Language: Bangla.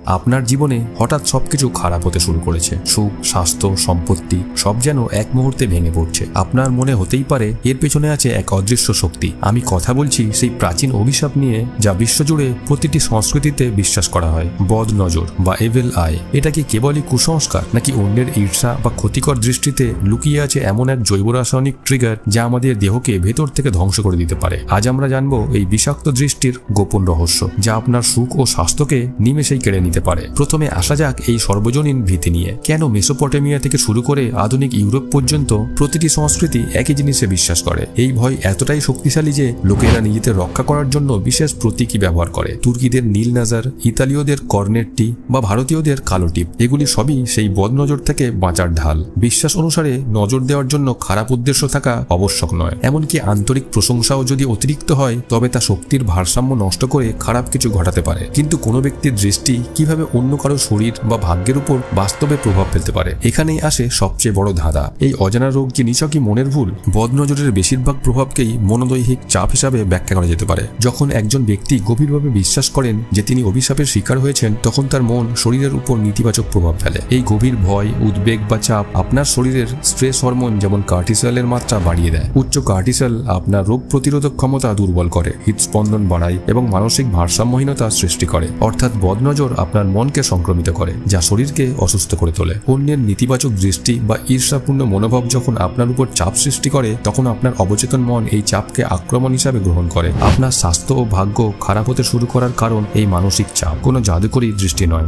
আপনার জীবনে হঠাৎ সবকিছু খারাপ হতে শুরু করেছে, সুখ, স্বাস্থ্য, সম্পত্তি সব যেন এক মুহূর্তে ভেঙে পড়ছে। আপনার মনে হতেই পারে এর পেছনে আছে এক অদৃশ্য শক্তি। আমি কথা বলছি সেই প্রাচীন অভিশাপ নিয়ে যা বিশ্বজুড়ে প্রতিটি সংস্কৃতিতে বিশ্বাস করা হয়, বদ নজর বা এভিল আই। এটা কি কেবলই কুসংস্কার, নাকি অন্যের ঈর্ষা বা ক্ষতিকর দৃষ্টিতে লুকিয়ে আছে এমন এক জৈব রাসায়নিক ট্রিগার যা আমাদের দেহকে ভেতর থেকে ধ্বংস করে দিতে পারে? আজ আমরা জানবো এই বিষাক্ত দৃষ্টির গোপন রহস্য, যা আপনার সুখ ও স্বাস্থ্যকে নিমেষেই কেড়ে নিতে পারে। প্রথমে আসা যাক এই সর্বজনীন ভীতি নিয়ে। কেন মেসোপটেমিয়া থেকে শুরু করে আধুনিক ইউরোপ পর্যন্ত প্রতিটি সংস্কৃতি একই জিনিসে বিশ্বাস করে? এই ভয় এতটাই শক্তিশালী যে লোকেরা নিজেদের রক্ষা করার জন্য বিশেষ প্রতীকী ব্যবহার করে। তুর্কিদের নীল নাজার, ইতালীয়দের কর্নেট টি বা ভারতীয়দের কালো টিপ, এগুলি সবই সেই বদনজর থেকে বাঁচার ঢাল। বিশ্বাস অনুসারে নজর দেওয়ার জন্য খারাপ উদ্দেশ্য থাকা আবশ্যক নয়। এমনকি আন্তরিক প্রশংসাও যদি অতিরিক্ত হয় তবে তা শক্তির ভারসাম্য নষ্ট করে খারাপ কিছু ঘটাতে পারে। কিন্তু কোনো ব্যক্তির দৃষ্টি কিভাবে অন্য কারো শরীর বা ভাগ্যের উপর বাস্তবে প্রভাব ফেলতে পারে, এখানেই আসে সবচেয়ে বড় ধাঁধা। এই অজানা রোগ কি নিছকই মনের ভুল? বদনজরের বেশিরভাগ প্রভাবকেই মনোদৈহিক চাপ হিসাবে ব্যাখ্যা করা যেতে পারে। যখন একজন ব্যক্তি গভীরভাবে বিশ্বাস করেন যে তিনি অভিশাপের শিকার হয়েছেন, তখন তার মন শরীরের উপর নেতিবাচক প্রভাব ফেলে। এই গভীর ভয়, উদ্বেগ বা চাপ আপনার শরীরের স্ট্রেস হরমোন যেমন কার্টিসলের মাত্রা বাড়িয়ে দেয়। উচ্চ কার্টিসল আপনার রোগ প্রতিরোধক ক্ষমতা দুর্বল করে, হৃদস্পন্দন বাড়ায় এবং মানসিক ভারসাম্যহীনতা সৃষ্টি করে। অর্থাৎ বদনজর আপনার মনকে সংক্রমিত করে, যা শরীরকে অসুস্থ করে তোলে। অন্যের নেতিবাচক দৃষ্টি বা ঈর্ষাপূর্ণ মনোভাব যখন আপনার উপর চাপ সৃষ্টি করে, তখন আপনার অবচেতন মন এই চাপকে আক্রমণ হিসাবে গ্রহণ করে। আপনার স্বাস্থ্য ও ভাগ্য খারাপ হতে শুরু করার কারণ এই মানসিক চাপ, কোনো জাদুকরী দৃষ্টি নয়।